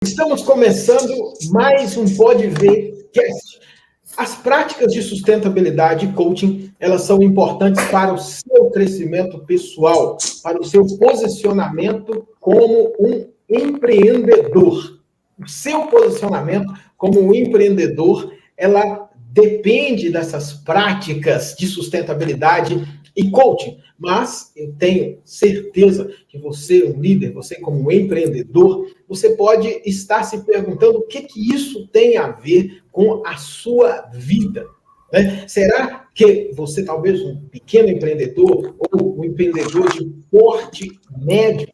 Estamos começando mais um Pode Ver Cast. As práticas de sustentabilidade e coaching, elas são importantes para o seu crescimento pessoal, para o seu posicionamento como um empreendedor. O seu posicionamento como um empreendedor, ela depende dessas práticas de sustentabilidade e coaching. Mas eu tenho certeza que você, um líder, você como um empreendedor, você pode estar se perguntando o que isso tem a ver com a sua vida, né? Será que você, talvez um pequeno empreendedor ou um empreendedor de porte médio,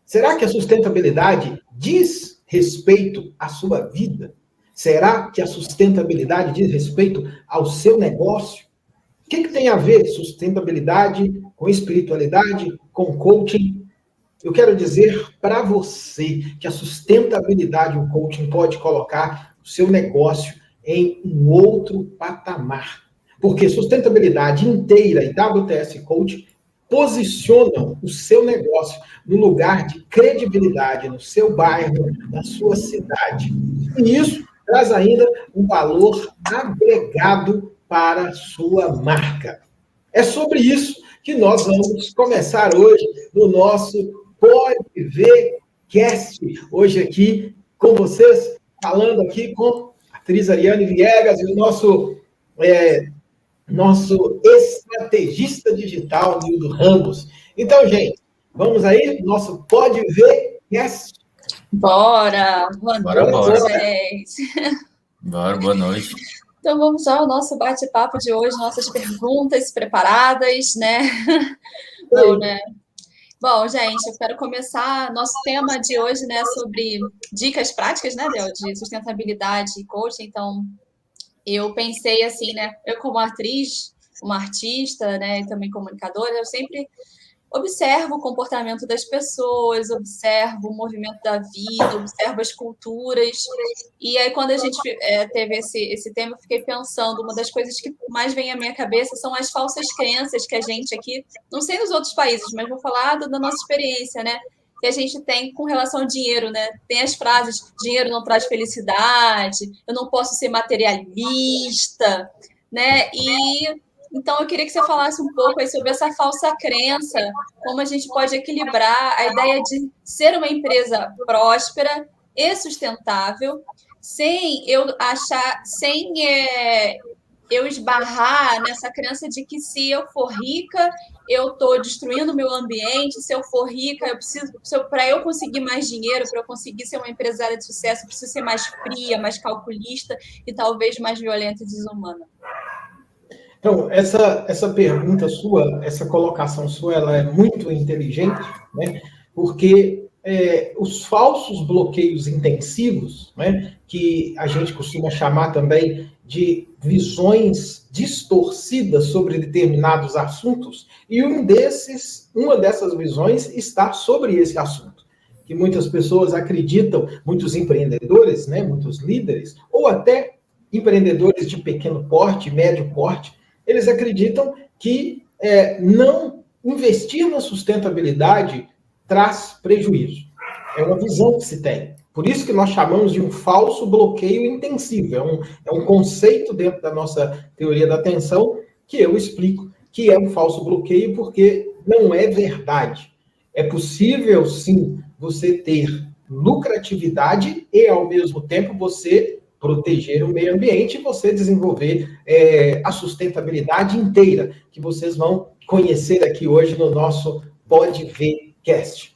será que a sustentabilidade diz respeito à sua vida? Será que a sustentabilidade diz respeito ao seu negócio? O que tem a ver sustentabilidade com espiritualidade, com coaching? Eu quero dizer para você que a sustentabilidade, o coaching pode colocar o seu negócio em um outro patamar. Porque sustentabilidade inteira e WTS Coach posicionam o seu negócio no lugar de credibilidade no seu bairro, na sua cidade. E isso traz ainda um valor agregado para a sua marca. É sobre isso que nós vamos começar hoje no nosso Pode Ver Cast. Hoje aqui com vocês, falando aqui com a atriz Ariane Viegas e o nosso estrategista digital, Nildo Ramos. Então, gente, vamos aí, nosso Pode Ver Cast. Bora! Boa noite, gente. Bora, boa noite. Então, vamos ao nosso bate-papo de hoje, nossas perguntas preparadas, né? Bom, né? Bom, gente, eu quero começar nosso tema de hoje, né, sobre dicas práticas, né, Del, de sustentabilidade e coaching. Então, eu pensei assim, né, eu como atriz, uma artista, né, e também comunicadora, eu sempre observo o comportamento das pessoas, observo o movimento da vida, observo as culturas. E aí, quando a gente teve esse tema, eu fiquei pensando, uma das coisas que mais vem à minha cabeça são as falsas crenças que a gente aqui, não sei nos outros países, mas vou falar da nossa experiência, né? Que a gente tem com relação ao dinheiro, né? Tem as frases, dinheiro não traz felicidade, eu não posso ser materialista, né? Então, eu queria que você falasse um pouco aí sobre essa falsa crença, como a gente pode equilibrar a ideia de ser uma empresa próspera e sustentável, sem eu esbarrar nessa crença de que se eu for rica, eu estou destruindo o meu ambiente, se eu for rica, para eu conseguir mais dinheiro, para eu conseguir ser uma empresária de sucesso, eu preciso ser mais fria, mais calculista e talvez mais violenta e desumana. Então, essa pergunta sua, essa colocação sua, ela é muito inteligente, né? Porque os falsos bloqueios intensivos, né, que a gente costuma chamar também de visões distorcidas sobre determinados assuntos, e uma dessas visões está sobre esse assunto, que muitas pessoas acreditam, muitos empreendedores, né, muitos líderes, ou até empreendedores de pequeno porte, médio porte, eles acreditam que não investir na sustentabilidade traz prejuízo. É uma visão que se tem. Por isso que nós chamamos de um falso bloqueio intensivo. É um conceito dentro da nossa teoria da atenção que eu explico que é um falso bloqueio porque não é verdade. É possível, sim, você ter lucratividade e, ao mesmo tempo, você proteger o meio ambiente e você desenvolver a sustentabilidade inteira, que vocês vão conhecer aqui hoje no nosso Pode Ver Cast.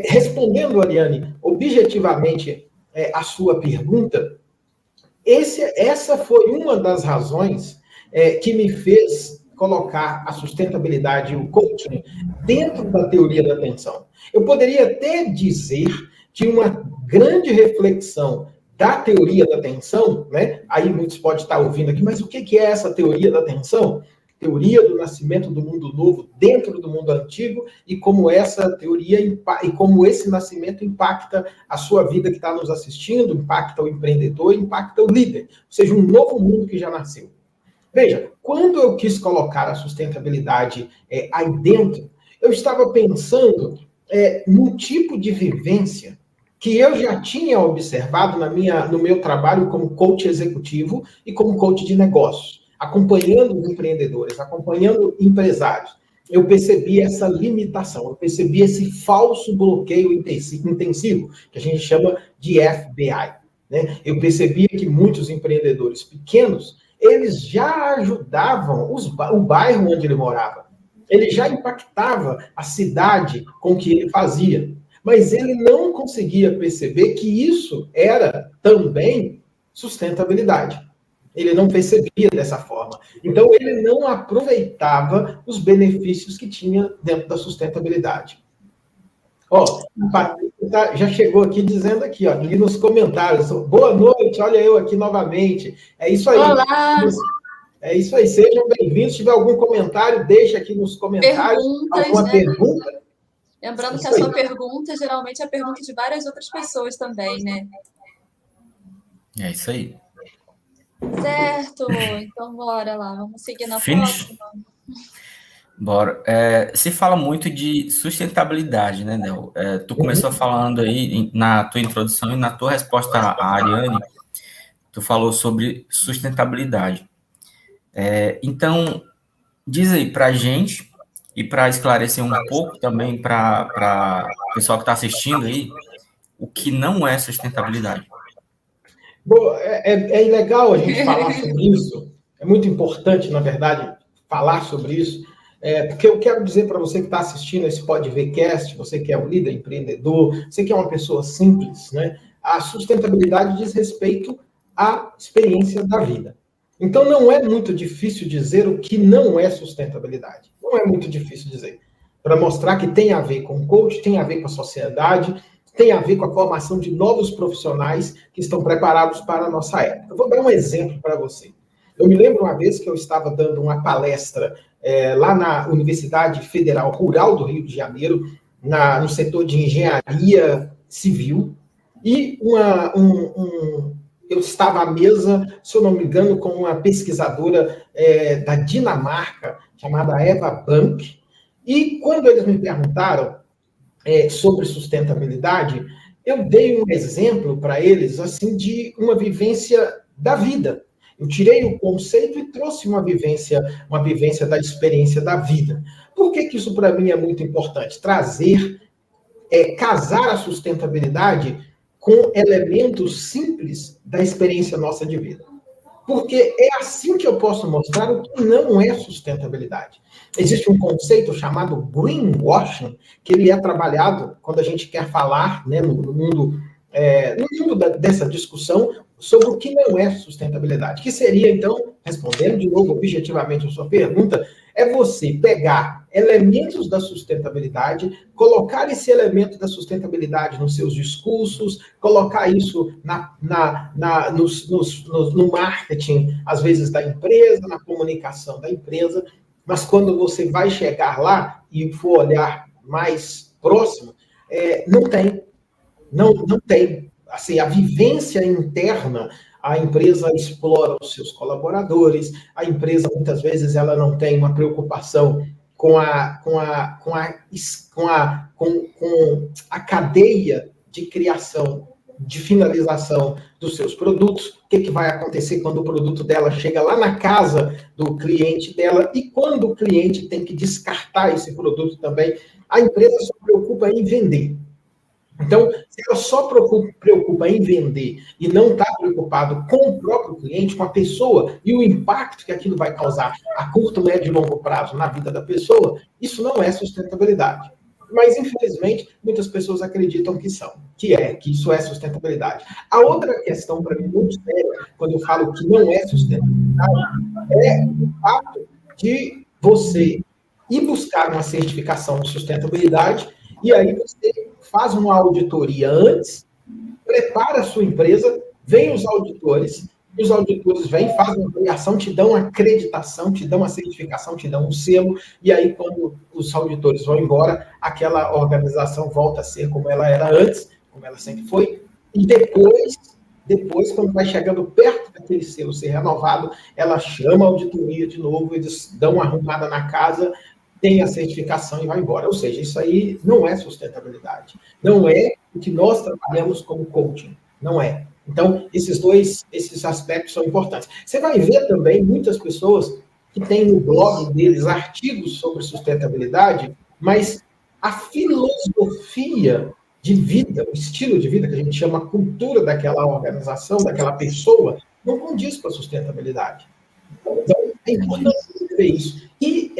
Respondendo, Ariane, objetivamente a sua pergunta, essa foi uma das razões que me fez colocar a sustentabilidade e o coaching dentro da teoria da atenção. Eu poderia até dizer que uma grande reflexão da teoria da atenção, né? Aí muitos podem estar ouvindo aqui, mas o que é essa teoria da atenção? Teoria do nascimento do mundo novo dentro do mundo antigo e como essa teoria e como esse nascimento impacta a sua vida que está nos assistindo, impacta o empreendedor, impacta o líder, ou seja, um novo mundo que já nasceu. Veja, quando eu quis colocar a sustentabilidade aí dentro, eu estava pensando no tipo de vivência que eu já tinha observado no meu trabalho como coach executivo e como coach de negócios, acompanhando os empreendedores, acompanhando empresários. Eu percebi essa limitação, eu percebi esse falso bloqueio intensivo, que a gente chama de FBI. Né? Eu percebia que muitos empreendedores pequenos, eles já ajudavam o bairro onde ele morava. Ele já impactava a cidade com o que ele fazia. Mas ele não conseguia perceber que isso era também sustentabilidade. Ele não percebia dessa forma. Então, ele não aproveitava os benefícios que tinha dentro da sustentabilidade. Ó, a Patrícia já chegou aqui dizendo aqui, ó, ali nos comentários. Boa noite, olha eu aqui novamente. É isso aí. Olá! É isso aí, sejam bem-vindos. Se tiver algum comentário, deixa aqui nos comentários. Perguntas, alguma né? pergunta. Lembrando que a sua pergunta geralmente é a pergunta de várias outras pessoas também, né? É isso aí. Certo, então bora lá, vamos seguir na próxima. Bora. Se fala muito de sustentabilidade, né, Nel? Tu começou falando aí na tua introdução e na tua resposta à Ariane, tu falou sobre sustentabilidade. Então, diz aí pra gente, e para esclarecer um pouco também para o pessoal que está assistindo aí, o que não é sustentabilidade. Bom, é legal a gente falar sobre isso. É muito importante, na verdade, falar sobre isso, porque eu quero dizer para você que está assistindo esse podcast, você que é um líder empreendedor, você que é uma pessoa simples, né? A sustentabilidade diz respeito à experiência da vida. Então, não é muito difícil dizer o que não é sustentabilidade. Não é muito difícil dizer. Para mostrar que tem a ver com o coach, tem a ver com a sociedade, tem a ver com a formação de novos profissionais que estão preparados para a nossa época. Eu vou dar um exemplo para você. Eu me lembro uma vez que eu estava dando uma palestra lá na Universidade Federal Rural do Rio de Janeiro, no setor de engenharia civil, e eu estava à mesa, se eu não me engano, com uma pesquisadora da Dinamarca, chamada Eva Bank, e quando eles me perguntaram sobre sustentabilidade, eu dei um exemplo para eles, assim, de uma vivência da vida. Eu tirei o conceito e trouxe uma vivência da experiência da vida. Por que isso para mim é muito importante? Trazer, casar a sustentabilidade com elementos simples da experiência nossa de vida. Porque é assim que eu posso mostrar o que não é sustentabilidade. Existe um conceito chamado greenwashing, que ele é trabalhado quando a gente quer falar, né, no mundo dessa discussão sobre o que não é sustentabilidade. Que seria, então, respondendo de novo objetivamente a sua pergunta, é você pegar elementos da sustentabilidade, colocar esse elemento da sustentabilidade nos seus discursos, colocar isso no marketing, às vezes, da empresa, na comunicação da empresa, mas quando você vai chegar lá e for olhar mais próximo, não tem. Não tem. Assim, a vivência interna, a empresa explora os seus colaboradores, a empresa, muitas vezes, ela não tem uma preocupação com a cadeia de criação, de finalização dos seus produtos, o que vai acontecer quando o produto dela chega lá na casa do cliente dela, e quando o cliente tem que descartar esse produto também, a empresa só preocupa em vender. Então, se ela só preocupa em vender e não está preocupado com o próprio cliente, com a pessoa e o impacto que aquilo vai causar a curto, médio e longo prazo na vida da pessoa, isso não é sustentabilidade. Mas, infelizmente, muitas pessoas acreditam que isso é sustentabilidade. A outra questão, para mim, muito séria, quando eu falo que não é sustentabilidade, é o fato de você ir buscar uma certificação de sustentabilidade e aí você faz uma auditoria antes, prepara a sua empresa, vem os auditores, e os auditores vêm, fazem uma avaliação, te dão uma acreditação, te dão uma certificação, te dão um selo, e aí quando os auditores vão embora, aquela organização volta a ser como ela era antes, como ela sempre foi, e depois, quando vai chegando perto daquele selo ser renovado, ela chama a auditoria de novo, eles dão uma arrumada na casa, tem a certificação e vai embora. Ou seja, isso aí não é sustentabilidade. Não é o que nós trabalhamos como coaching. Não é. Então, esses aspectos são importantes. Você vai ver também muitas pessoas que têm no blog deles artigos sobre sustentabilidade, mas a filosofia de vida, o estilo de vida que a gente chama a cultura daquela organização, daquela pessoa, não condiz com a sustentabilidade. Então, é importante ver isso. E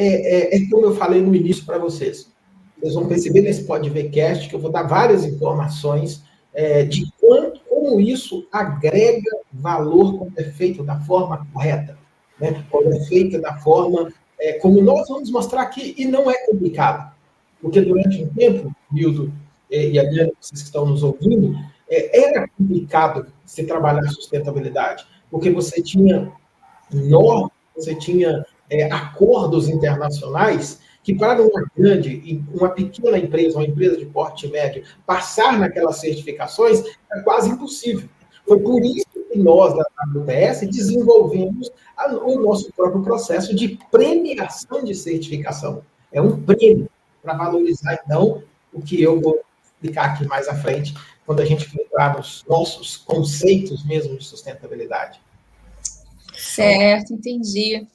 como eu falei no início para vocês. Vocês vão perceber nesse podcast que eu vou dar várias informações de como isso agrega valor quando é feito da forma correta, né? Quando é feito da forma como nós vamos mostrar aqui, e não é complicado. Porque durante um tempo, Milton e Adriano, vocês que estão nos ouvindo, era complicado se trabalhar sustentabilidade, porque você tinha normas, você tinha acordos internacionais que, para uma pequena empresa, uma empresa de porte médio, passar naquelas certificações é quase impossível. Foi por isso que nós, da WTS, desenvolvemos o nosso próprio processo de premiação de certificação. É um prêmio para valorizar, então, o que eu vou explicar aqui mais à frente, quando a gente for entrar nos nossos conceitos mesmo de sustentabilidade. Certo, entendi.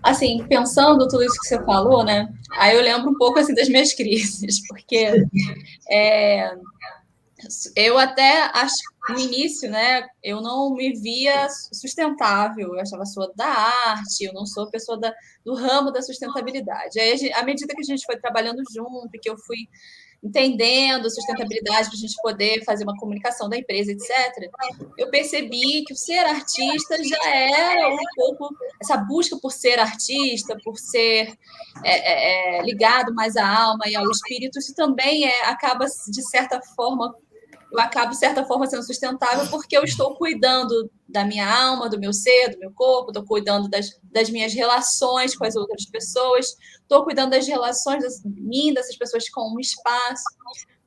Assim, pensando tudo isso que você falou, né? Aí eu lembro um pouco assim das minhas crises, porque eu até acho que no início, né? Eu não me via sustentável. Eu achava sou da arte, eu não sou pessoa do ramo da sustentabilidade. Aí, à medida que a gente foi trabalhando junto, que eu fui entendendo a sustentabilidade para a gente poder fazer uma comunicação da empresa, etc., eu percebi que o ser artista já era um pouco essa busca por ser artista, por ser ligado mais à alma e ao espírito. Isso também acaba, de certa forma, eu acabo, de certa forma, sendo sustentável porque eu estou cuidando da minha alma, do meu ser, do meu corpo, estou cuidando das minhas relações com as outras pessoas, estou cuidando das relações dessas pessoas com o espaço.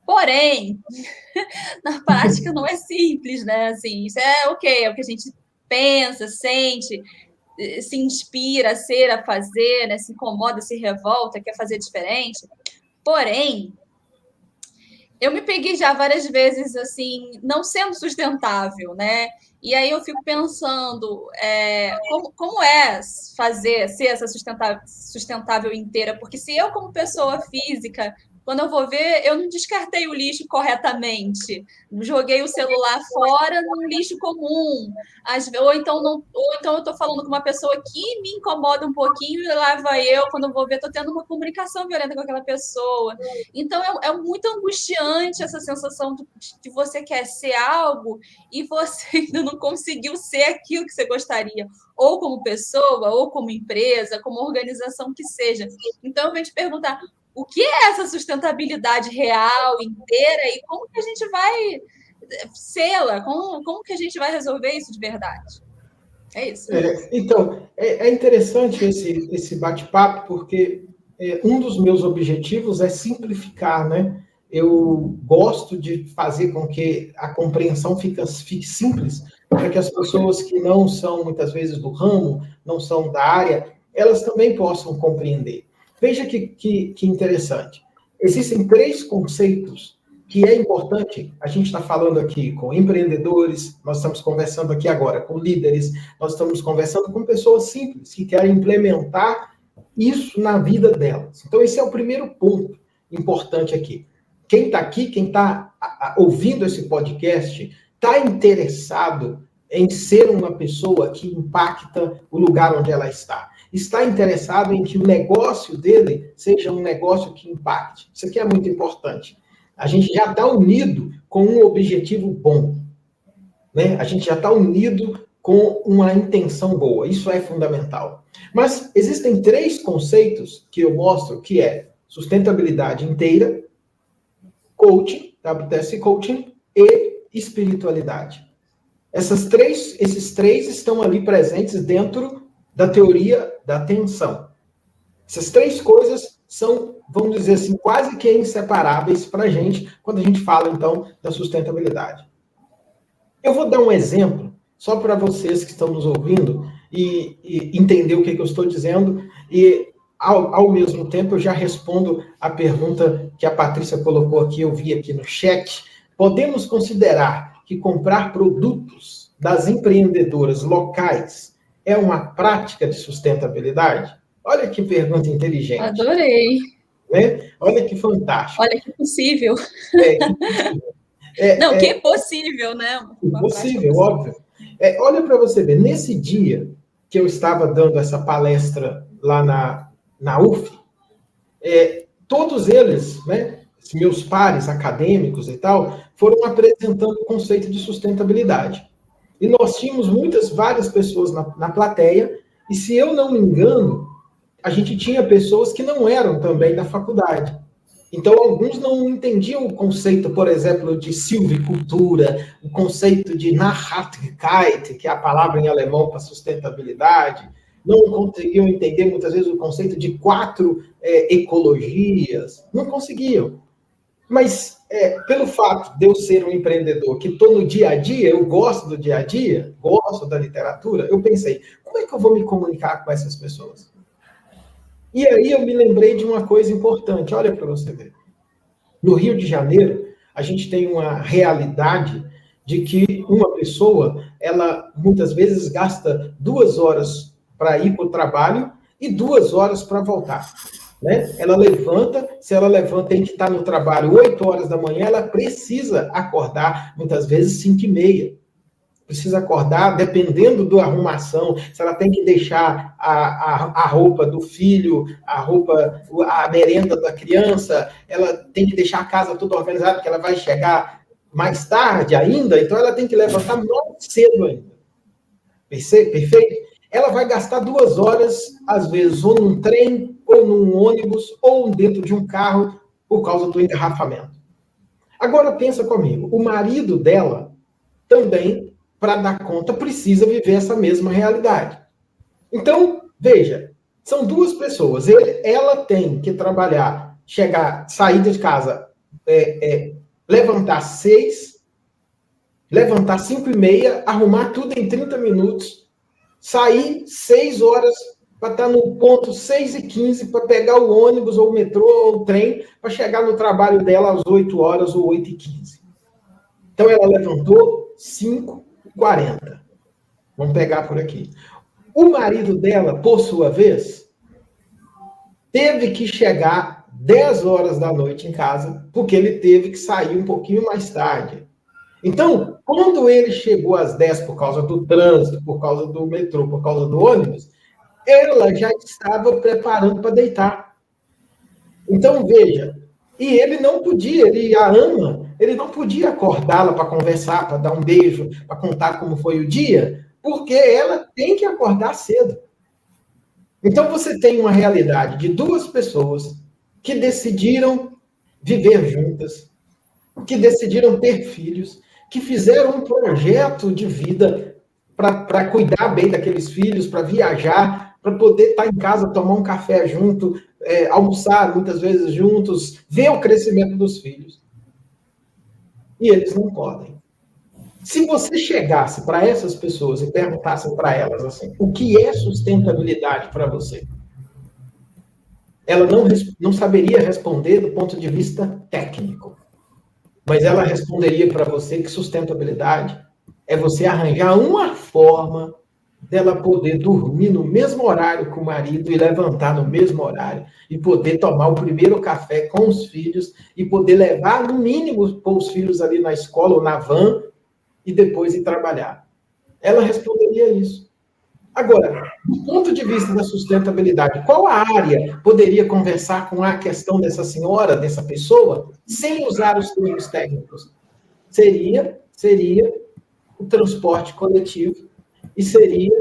Porém, na prática não é simples, né? Assim, isso é o que a gente pensa, sente, se inspira a ser, a fazer, né? Se incomoda, se revolta, quer fazer diferente. Porém, eu me peguei já várias vezes, assim, não sendo sustentável, né? E aí eu fico pensando como é ser essa sustentável inteira, porque se eu, como pessoa física, quando eu vou ver, eu não descartei o lixo corretamente, joguei o celular fora num lixo comum, ou então eu estou falando com uma pessoa que me incomoda um pouquinho e lá vai eu, quando eu vou ver, estou tendo uma comunicação violenta com aquela pessoa. Então é muito angustiante essa sensação de que você quer ser algo e você ainda não conseguiu ser aquilo que você gostaria, ou como pessoa, ou como empresa, como organização que seja. Então eu venho te perguntar, o que é essa sustentabilidade real, inteira, e como que a gente vai sê-la? Como que a gente vai resolver isso de verdade? É isso. Então, é interessante esse bate-papo, porque um dos meus objetivos é simplificar, né? Eu gosto de fazer com que a compreensão fique simples, para que as pessoas que não são, muitas vezes, do ramo, não são da área, elas também possam compreender. Veja que interessante. Existem 3 conceitos que é importante. A gente está falando aqui com empreendedores, nós estamos conversando aqui agora com líderes, nós estamos conversando com pessoas simples que querem implementar isso na vida delas. Então, esse é o primeiro ponto importante aqui. Quem está aqui, quem está ouvindo esse podcast, está interessado em ser uma pessoa que impacta o lugar onde ela está. Está interessado em que o negócio dele seja um negócio que impacte. Isso aqui é muito importante. A gente já está unido com um objetivo bom, né? A gente já está unido com uma intenção boa. Isso é fundamental. Mas existem 3 conceitos que eu mostro, que é sustentabilidade inteira, coaching, WTS Coaching e espiritualidade. Esses três estão ali presentes dentro da teoria da atenção. Essas 3 coisas são, vamos dizer assim, quase que inseparáveis para a gente, quando a gente fala, então, da sustentabilidade. Eu vou dar um exemplo, só para vocês que estão nos ouvindo, e entender o que eu estou dizendo, e ao mesmo tempo, eu já respondo a pergunta que a Patrícia colocou aqui, eu vi aqui no chat. Podemos considerar que comprar produtos das empreendedoras locais é uma prática de sustentabilidade? Olha que pergunta inteligente. Adorei. Né? Olha que fantástico. Olha que possível. Que possível, né? Possível, óbvio. Olha para você ver, nesse dia que eu estava dando essa palestra lá na UF, todos eles, né, meus pares acadêmicos e tal, foram apresentando o conceito de sustentabilidade. E nós tínhamos várias pessoas na plateia, e se eu não me engano, a gente tinha pessoas que não eram também da faculdade. Então, alguns não entendiam o conceito, por exemplo, de silvicultura, o conceito de Nachhaltigkeit, que é a palavra em alemão para sustentabilidade, não conseguiam entender, muitas vezes, o conceito de 4 ecologias, não conseguiam. Mas, pelo fato de eu ser um empreendedor, que estou no dia a dia, eu gosto do dia a dia, gosto da literatura, eu pensei, como é que eu vou me comunicar com essas pessoas? E aí eu me lembrei de uma coisa importante, olha para você ver. No Rio de Janeiro, a gente tem uma realidade de que uma pessoa, ela muitas vezes gasta 2 horas para ir para o trabalho e 2 horas para voltar. Né? Ela levanta, se ela levanta tem que estar no trabalho 8 horas da manhã, ela precisa acordar, muitas vezes 5h30. Precisa acordar, dependendo da arrumação, se ela tem que deixar a roupa do filho, a merenda da criança, ela tem que deixar a casa toda organizada, porque ela vai chegar mais tarde ainda, então ela tem que levantar mais cedo ainda. Perfeito? Ela vai gastar 2 horas, às vezes, ou num trem, ou num ônibus, ou dentro de um carro, por causa do engarrafamento. Agora, pensa comigo, o marido dela também, para dar conta, precisa viver essa mesma realidade. Então, veja, são 2 pessoas. Ela tem que trabalhar, sair de casa, levantar 6, levantar 5h30, arrumar tudo em 30 minutos, sair 6 horas para estar no ponto 6h15 para pegar o ônibus, ou o metrô, ou o trem, para chegar no trabalho dela às 8 horas ou 8h15. Então, ela levantou 5h40. Vamos pegar por aqui. O marido dela, por sua vez, teve que chegar 10 horas da noite em casa, porque ele teve que sair um pouquinho mais tarde. Então, quando ele chegou às 10 por causa do trânsito, por causa do metrô, por causa do ônibus, ela já estava preparando para deitar. Então, veja, e ele não podia, ele a ama, ele não podia acordá-la para conversar, para dar um beijo, para contar como foi o dia, porque ela tem que acordar cedo. Então, você tem uma realidade de 2 pessoas que decidiram viver juntas, que decidiram ter filhos, que fizeram um projeto de vida para cuidar bem daqueles filhos, para viajar, para poder estar em casa, tomar um café junto, almoçar muitas vezes juntos, ver o crescimento dos filhos. E eles não podem. Se você chegasse para essas pessoas e perguntasse para elas assim, o que é sustentabilidade para você? Ela não saberia responder do ponto de vista técnico. Mas ela responderia para você que sustentabilidade é você arranjar uma forma dela poder dormir no mesmo horário que o marido e levantar no mesmo horário, e poder tomar o primeiro café com os filhos, e poder levar, no mínimo, pôr os filhos ali na escola ou na van, e depois ir trabalhar. Ela responderia isso. Agora, do ponto de vista da sustentabilidade, qual a área poderia conversar com a questão dessa senhora, dessa pessoa, sem usar os termos técnicos? Seria o transporte coletivo e seria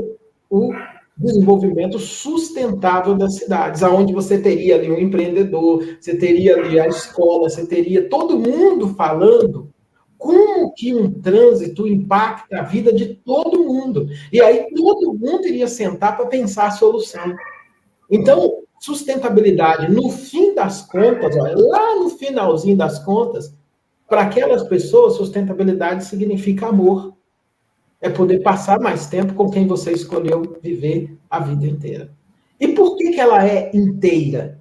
o desenvolvimento sustentável das cidades, onde você teria ali um empreendedor, você teria ali a escola, você teria todo mundo falando como que um trânsito impacta a vida de todo mundo. E aí todo mundo iria sentar para pensar a solução. Então, sustentabilidade, no fim das contas, olha, lá no finalzinho das contas, para aquelas pessoas, sustentabilidade significa amor. É poder passar mais tempo com quem você escolheu viver a vida inteira. E por que ela é inteira?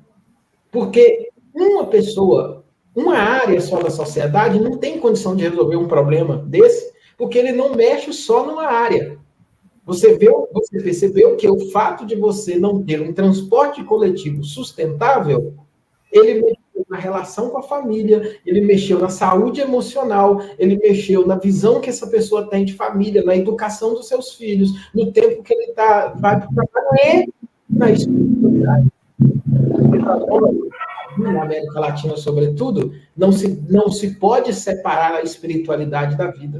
Porque uma pessoa, uma área só da sociedade não tem condição de resolver um problema desse, porque ele não mexe só numa área. Você percebeu que o fato de você não ter um transporte coletivo sustentável, ele mexeu na relação com a família, ele mexeu na saúde emocional, ele mexeu na visão que essa pessoa tem de família, na educação dos seus filhos, no tempo que ele vai para o trabalho e na espiritualidade. Na América Latina, sobretudo, não se pode separar a espiritualidade da vida.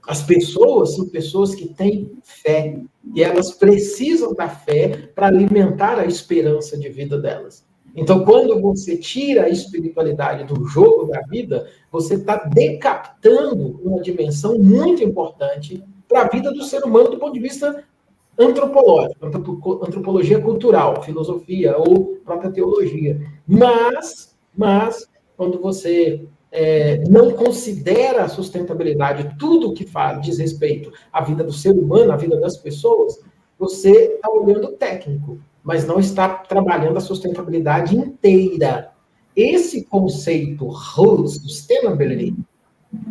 As pessoas são pessoas que têm fé, e elas precisam da fé para alimentar a esperança de vida delas. Então, quando você tira a espiritualidade do jogo da vida, você está decapitando uma dimensão muito importante para a vida do ser humano do ponto de vista antropológico, antropologia cultural, filosofia ou própria teologia. Mas quando você não considera a sustentabilidade, tudo que diz respeito à vida do ser humano, à vida das pessoas, você está olhando o técnico, mas não está trabalhando a sustentabilidade inteira. Esse conceito, sustainability,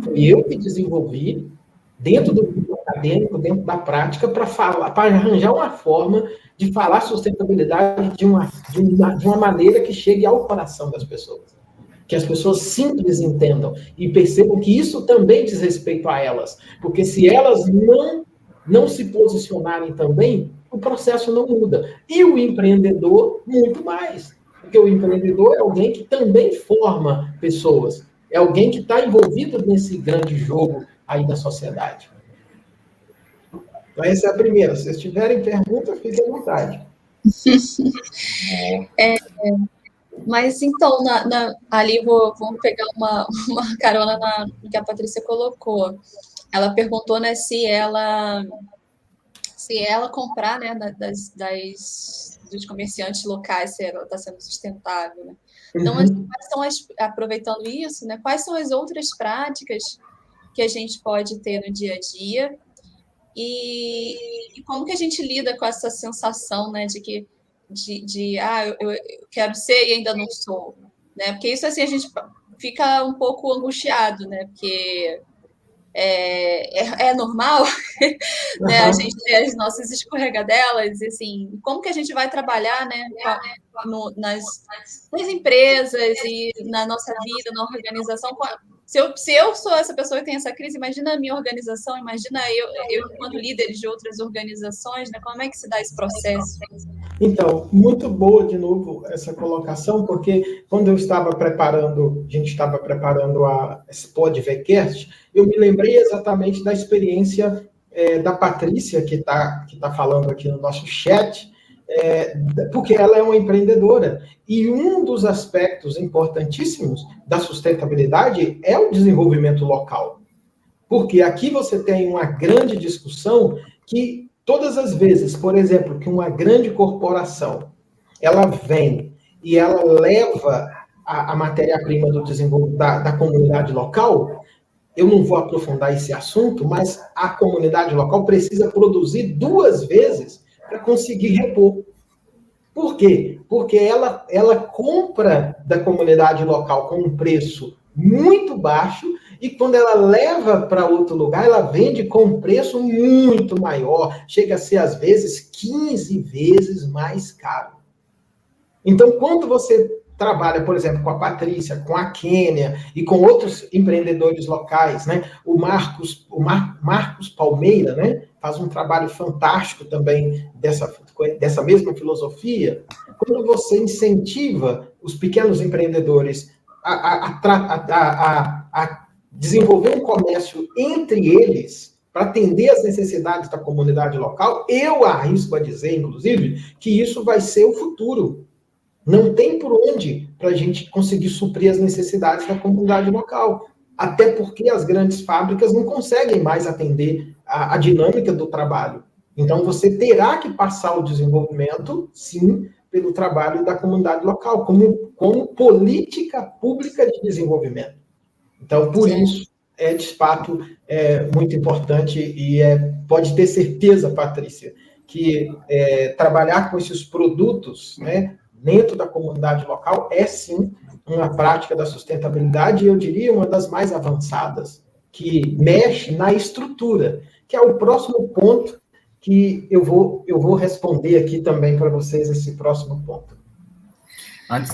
foi eu que desenvolvi dentro do mundo acadêmico, dentro da prática, para arranjar uma forma de falar sustentabilidade de uma maneira que chegue ao coração das pessoas. Que as pessoas simples entendam e percebam que isso também diz respeito a elas. Porque se elas não se posicionarem também, o processo não muda. E o empreendedor, muito mais. Porque o empreendedor é alguém que também forma pessoas. É alguém que está envolvido nesse grande jogo aí da sociedade. Então, essa é a primeira. Se vocês tiverem perguntas, fiquem à vontade. Mas então, ali vamos pegar uma carona no que a Patrícia colocou. Ela perguntou, né, se ela comprar, né, dos comerciantes locais, se ela está sendo sustentável, né? Então, aproveitando isso, né, quais são as outras práticas que a gente pode ter no dia a dia e como que a gente lida com essa sensação, né, de que eu quero ser e ainda não sou, né? Porque isso, assim, a gente fica um pouco angustiado, né? Porque é normal, né? A gente ter as nossas escorregadelas, e assim, como que a gente vai trabalhar, né? Nas empresas e na nossa vida, na organização. Se eu sou essa pessoa que tem essa crise, imagina a minha organização, imagina eu enquanto líder de outras organizações, né? Como é que se dá esse processo? Então, muito boa, de novo, essa colocação, porque quando a gente estava preparando esse podcast, eu me lembrei exatamente da experiência da Patrícia, que tá falando aqui no nosso chat, porque ela é uma empreendedora. E um dos aspectos importantíssimos da sustentabilidade é o desenvolvimento local. Porque aqui você tem uma grande discussão que todas as vezes, por exemplo, que uma grande corporação, ela vem e ela leva a matéria-prima do desenvolvimento da comunidade local, eu não vou aprofundar esse assunto, mas a comunidade local precisa produzir 2 vezes para conseguir repor. Por quê? Porque ela compra da comunidade local com um preço muito baixo e quando ela leva para outro lugar, ela vende com um preço muito maior, chega a ser, às vezes, 15 vezes mais caro. Então, quando você trabalha, por exemplo, com a Patrícia, com a Kênia e com outros empreendedores locais, né? O Marcos Palmeira, né? Faz um trabalho fantástico também dessa mesma filosofia. Quando você incentiva os pequenos empreendedores a desenvolver um comércio entre eles para atender as necessidades da comunidade local, eu arrisco a dizer, inclusive, que isso vai ser o futuro. Não tem por onde para a gente conseguir suprir as necessidades da comunidade local. Até porque as grandes fábricas não conseguem mais atender a dinâmica do trabalho. Então, você terá que passar o desenvolvimento, sim, pelo trabalho da comunidade local, como política pública de desenvolvimento. Então, por isso, de fato, muito importante e pode ter certeza, Patrícia, que trabalhar com esses produtos, né, dentro da comunidade local é, sim, uma prática da sustentabilidade, e eu diria uma das mais avançadas, que mexe na estrutura, que é o próximo ponto que eu vou responder aqui também para vocês, esse próximo ponto.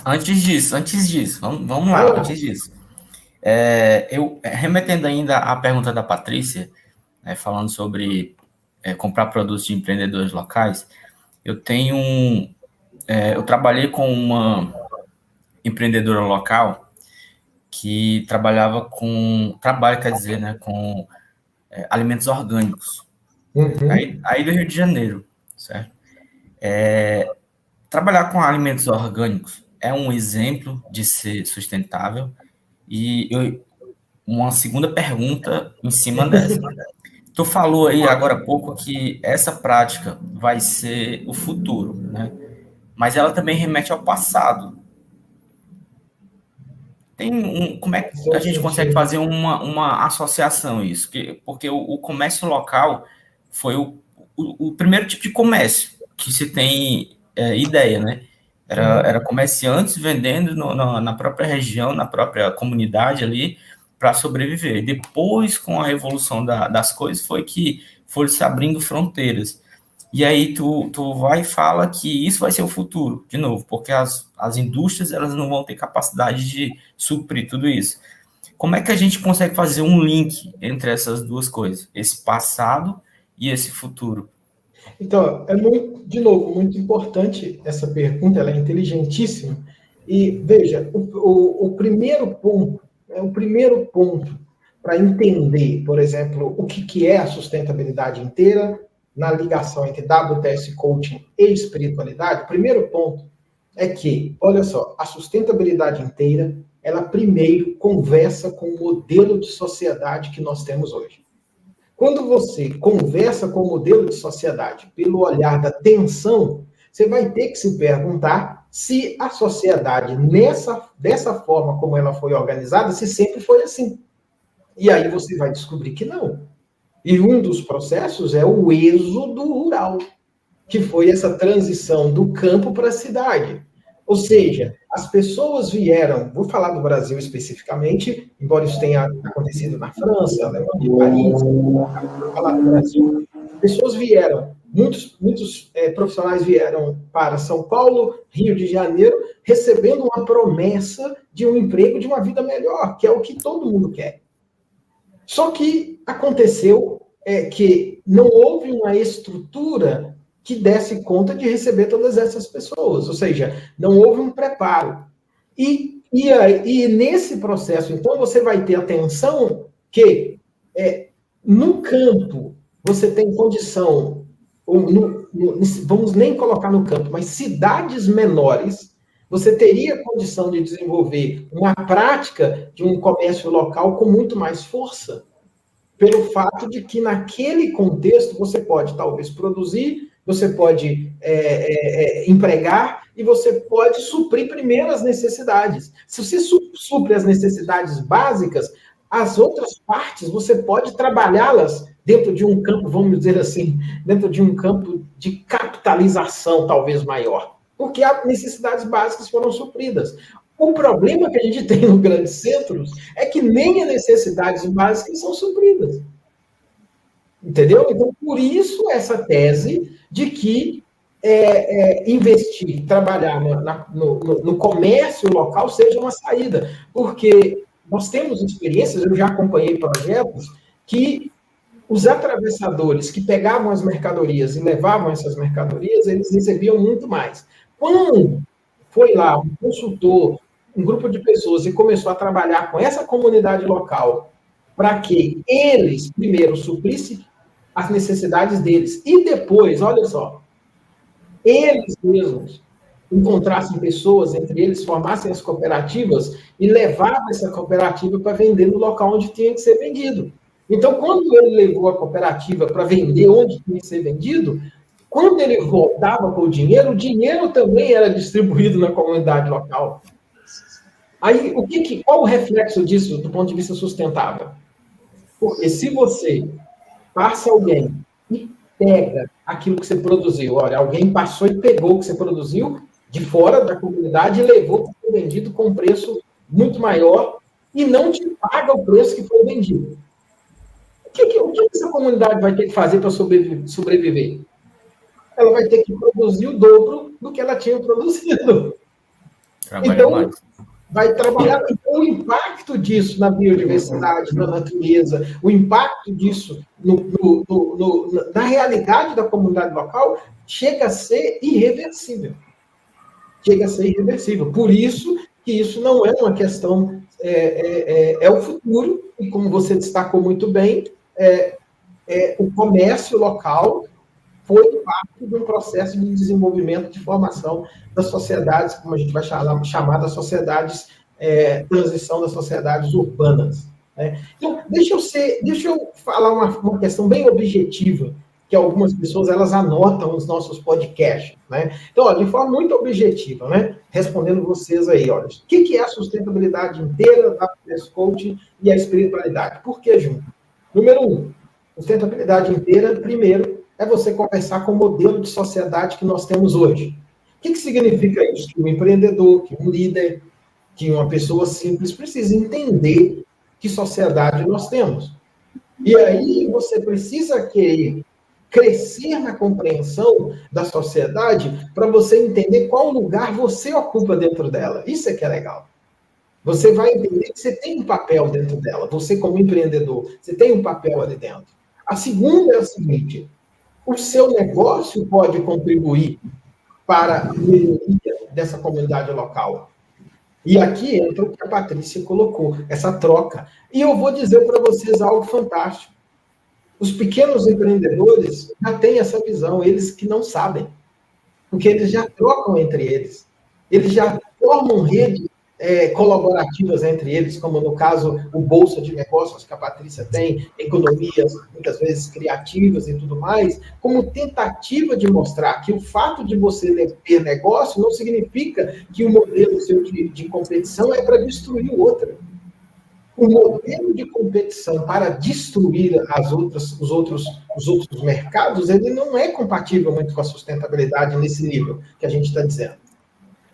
Antes disso, vamos lá, antes disso. Eu, remetendo ainda à pergunta da Patrícia, falando sobre comprar produtos de empreendedores locais, eu trabalhei com uma empreendedora local que trabalha, quer dizer, né, com alimentos orgânicos, aí do Rio de Janeiro, certo? Trabalhar com alimentos orgânicos é um exemplo de ser sustentável. E uma segunda pergunta em cima dessa. Tu falou aí agora há pouco que essa prática vai ser o futuro, né? Mas ela também remete ao passado. Como é que a gente consegue fazer uma associação isso? Porque o comércio local foi o primeiro tipo de comércio que se tem ideia, né? Era comerciantes vendendo na própria região, na própria comunidade ali, para sobreviver. Depois, com a evolução das coisas, foi que foram se abrindo fronteiras. E aí tu vai e fala que isso vai ser o futuro, de novo, porque as indústrias elas não vão ter capacidade de suprir tudo isso. Como é que a gente consegue fazer um link entre essas duas coisas, esse passado e esse futuro? Então, de novo, muito importante essa pergunta, ela é inteligentíssima. E, veja, o primeiro ponto para entender, por exemplo, o que é a sustentabilidade inteira, na ligação entre WTS Coaching e espiritualidade, o primeiro ponto é que, olha só, a sustentabilidade inteira, ela primeiro conversa com o modelo de sociedade que nós temos hoje. Quando você conversa com o modelo de sociedade pelo olhar da tensão, você vai ter que se perguntar se a sociedade, dessa forma como ela foi organizada, se sempre foi assim. E aí você vai descobrir que não. E um dos processos é o êxodo rural, que foi essa transição do campo para a cidade. Ou seja, as pessoas vieram, vou falar do Brasil especificamente, embora isso tenha acontecido na França, Alemanha, Paris, vou falar do Brasil. Pessoas vieram, muitos profissionais vieram para São Paulo, Rio de Janeiro, recebendo uma promessa de um emprego, de uma vida melhor, que é o que todo mundo quer. Só que aconteceu que não houve uma estrutura que desse conta de receber todas essas pessoas, ou seja, não houve um preparo. E nesse processo, então, você vai ter atenção que no campo você tem condição, vamos nem colocar no campo, mas cidades menores, você teria condição de desenvolver uma prática de um comércio local com muito mais força, pelo fato de que naquele contexto você pode talvez produzir, você pode empregar e você pode suprir primeiro as necessidades. Se você supre as necessidades básicas, as outras partes você pode trabalhá-las dentro de um campo, vamos dizer assim, dentro de um campo de capitalização talvez maior, porque as necessidades básicas foram supridas. O problema que a gente tem nos grandes centros é que nem as necessidades básicas são supridas. Entendeu? Então, por isso, essa tese de que investir, trabalhar no comércio local seja uma saída. Porque nós temos experiências, eu já acompanhei projetos, que os atravessadores que pegavam as mercadorias e levavam essas mercadorias, eles recebiam muito mais. Quando foi lá um consultor, um grupo de pessoas e começou a trabalhar com essa comunidade local para que eles, primeiro, suprissem as necessidades deles e depois, olha só, eles mesmos encontrassem pessoas, entre eles, formassem as cooperativas e levavam essa cooperativa para vender no local onde tinha que ser vendido. Então, quando ele levou a cooperativa para vender onde tinha que ser vendido, quando ele voltava com o dinheiro também era distribuído na comunidade local. Aí, qual o reflexo disso do ponto de vista sustentável? Porque se você passa alguém e pega aquilo que você produziu. Olha, alguém passou e pegou o que você produziu de fora da comunidade e levou para ser vendido com um preço muito maior e não te paga o preço que foi vendido. O que essa comunidade vai ter que fazer para sobreviver? Ela vai ter que produzir o dobro do que ela tinha produzido. Então, vai trabalhar. Então, o impacto disso na biodiversidade, na natureza, o impacto disso na realidade da comunidade local chega a ser irreversível. Chega a ser irreversível. Por isso que isso não é uma questão, é o futuro, e como você destacou muito bem, o comércio local foi parte de um processo de desenvolvimento, de formação das sociedades, como a gente vai chamar das sociedades, transição das sociedades urbanas. Né? Então, deixa eu falar uma questão bem objetiva, que algumas pessoas elas anotam nos nossos podcasts. Né? Então, olha, de forma muito objetiva, né? Respondendo vocês aí, olha, o que é a sustentabilidade inteira da Coaching e a espiritualidade? Por que junto? Número 1, sustentabilidade inteira, primeiro, é você conversar com o modelo de sociedade que nós temos hoje. O que significa isso? Que um empreendedor, que um líder, que uma pessoa simples precisa entender que sociedade nós temos. E aí você precisa querer crescer na compreensão da sociedade para você entender qual lugar você ocupa dentro dela. Isso é que é legal. Você vai entender que você tem um papel dentro dela. Você, como empreendedor, você tem um papel ali dentro. A segunda é a seguinte: o seu negócio pode contribuir para a melhoria dessa comunidade local. E aqui entra o que a Patrícia colocou, essa troca. E eu vou dizer para vocês algo fantástico. Os pequenos empreendedores já têm essa visão, eles que não sabem. Porque eles já trocam entre eles. Eles já formam redes colaborativas entre eles, como no caso o Bolsa de Negócios que a Patrícia tem, economias muitas vezes criativas e tudo mais, como tentativa de mostrar que o fato de você ter negócio não significa que o modelo seu de competição é para destruir o outro. O modelo de competição para destruir os outros mercados, ele não é compatível muito com a sustentabilidade nesse nível que a gente está dizendo.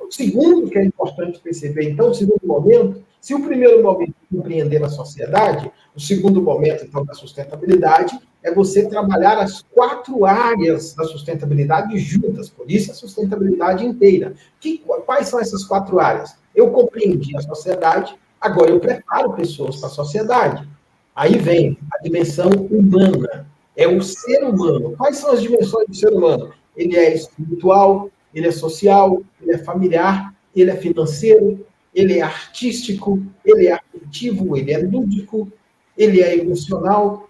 O segundo que é importante perceber, então, o segundo momento, se o primeiro momento é compreender a sociedade, o segundo momento, então, da sustentabilidade, é você trabalhar as 4 áreas da sustentabilidade juntas, por isso a sustentabilidade inteira. Quais são essas 4 áreas? Eu compreendi a sociedade, agora eu preparo pessoas para a sociedade. Aí vem a dimensão humana, é o ser humano. Quais são as dimensões do ser humano? Ele é espiritual, ele é social, ele é familiar, ele é financeiro, ele é artístico, ele é afetivo, ele é lúdico, ele é emocional.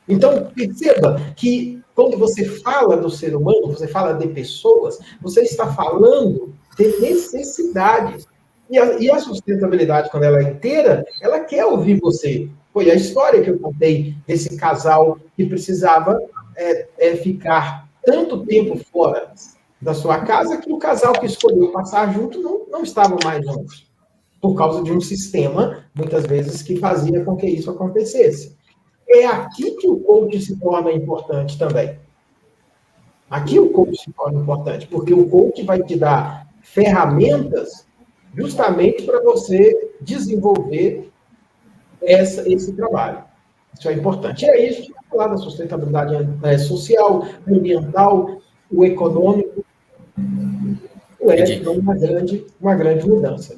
Então, perceba que quando você fala do ser humano, você fala de pessoas, você está falando de necessidades. E a sustentabilidade, quando ela é inteira, ela quer ouvir você. Foi a história que eu contei desse casal que precisava ficar tanto tempo fora da sua casa que o casal que escolheu passar junto não estava mais juntos, por causa de um sistema, muitas vezes, que fazia com que isso acontecesse. É aqui que o coach se torna importante também. Aqui o coach se torna importante, porque o coach vai te dar ferramentas justamente para você desenvolver esse trabalho. Isso é importante. E aí a gente vai falar da sustentabilidade social, ambiental, o econômico. Uma grande mudança.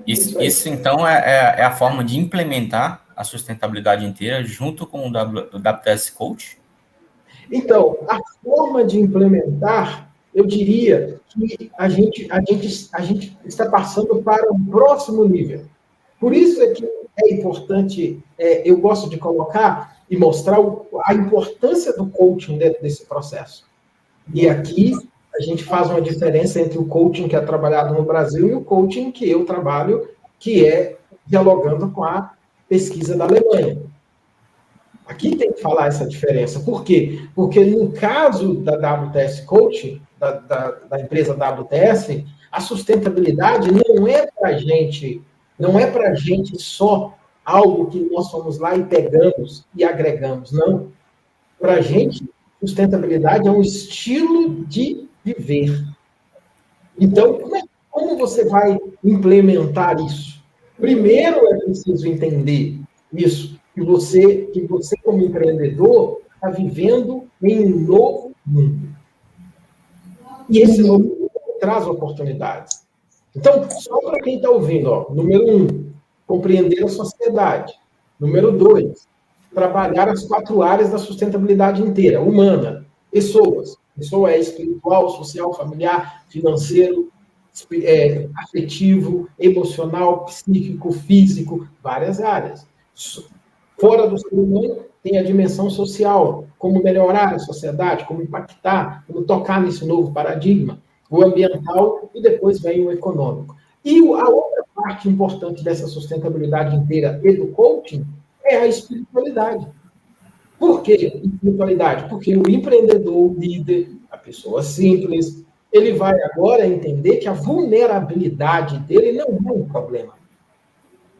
Isso então, é a forma de implementar a sustentabilidade inteira junto com o WTS Coach? Então, a forma de implementar, eu diria que a gente está passando para um próximo nível. Por isso é que é importante, eu gosto de colocar e mostrar a importância do coaching dentro desse processo. E aqui a gente faz uma diferença entre o coaching que é trabalhado no Brasil e o coaching que eu trabalho, que é dialogando com a pesquisa da Alemanha. Aqui tem que falar essa diferença. Por quê? Porque no caso da WTS Coaching, da empresa WTS, a sustentabilidade não é para a gente só algo que nós fomos lá e pegamos e agregamos, não. Para a gente Sustentabilidade é um estilo de viver. Então, como você vai implementar isso? Primeiro é preciso entender isso, que você como empreendedor, está vivendo em um novo mundo. E esse novo mundo traz oportunidades. Então, só para quem está ouvindo, número 1, compreender a sociedade. Número 2, trabalhar as 4 áreas da sustentabilidade inteira, humana, pessoas. Pessoa é espiritual, social, familiar, financeiro, afetivo, emocional, psíquico, físico, várias áreas. Fora do ser humano, tem a dimensão social, como melhorar a sociedade, como impactar, como tocar nesse novo paradigma, o ambiental e depois vem o econômico. E a outra parte importante dessa sustentabilidade inteira e do coaching é a espiritualidade. Por que espiritualidade? Porque o empreendedor, o líder, a pessoa simples, ele vai agora entender que a vulnerabilidade dele não é um problema.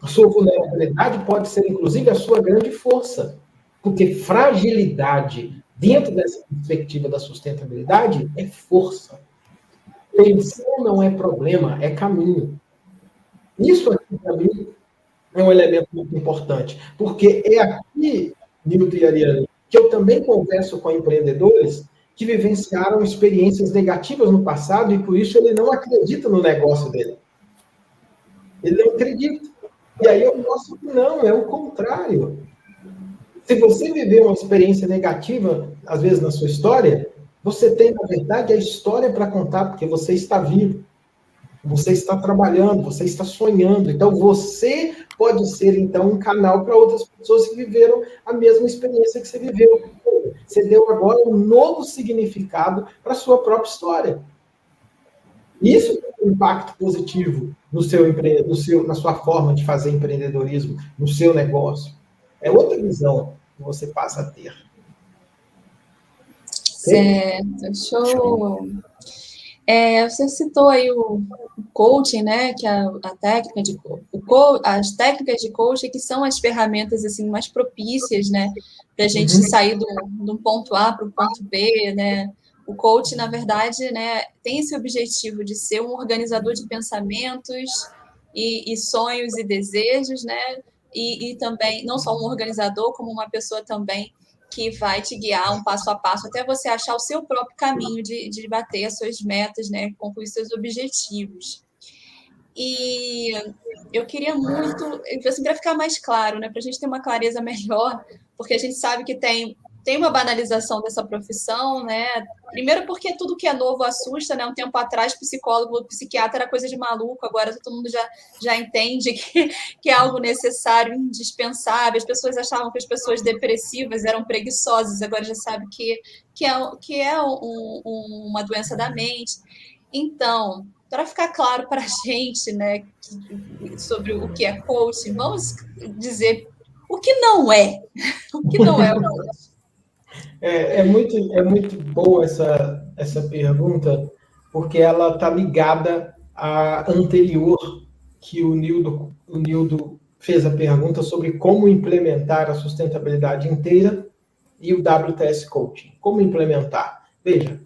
A sua vulnerabilidade pode ser, inclusive, a sua grande força. Porque fragilidade, dentro dessa perspectiva da sustentabilidade, é força. Tensão não é problema, é caminho. Isso aqui, para mim, é um elemento muito importante. Porque é aqui, Nilton e Ariane, que eu também converso com empreendedores que vivenciaram experiências negativas no passado e, por isso, ele não acredita no negócio dele. Ele não acredita. E aí eu mostro que não, é o contrário. Se você viveu uma experiência negativa, às vezes, na sua história, você tem, na verdade, a história para contar, porque você está vivo. Você está trabalhando, você está sonhando. Então, você pode ser, então, um canal para outras pessoas que viveram a mesma experiência que você viveu. Você deu agora um novo significado para a sua própria história. Isso tem um impacto positivo na sua forma de fazer empreendedorismo, no seu negócio. É outra visão que você passa a ter. Certo, show. Você citou aí o coaching, né? Que a técnica de as técnicas de coaching, que são as ferramentas assim mais propícias, né, para a gente sair do ponto A para o ponto B, né? O coaching, na verdade, né, tem esse objetivo de ser um organizador de pensamentos e sonhos e desejos, né? E também não só um organizador, como uma pessoa também que vai te guiar um passo a passo até você achar o seu próprio caminho de bater as suas metas, né, concluir seus objetivos. E eu queria muito, assim, para ficar mais claro, né, para a gente ter uma clareza melhor, porque a gente sabe que tem uma banalização dessa profissão, né? Primeiro porque tudo que é novo assusta, né? Um tempo atrás, psicólogo, psiquiatra era coisa de maluco, agora todo mundo já entende que é algo necessário, indispensável. As pessoas achavam que as pessoas depressivas eram preguiçosas, agora já sabe que é uma doença da mente. Então, para ficar claro para a gente, né, sobre o que é coaching, vamos dizer o que não é. O que não é o coaching. É muito boa essa pergunta, porque ela está ligada à anterior, que o Nildo fez a pergunta sobre como implementar a sustentabilidade inteira e o WTS Coaching. Como implementar? Veja,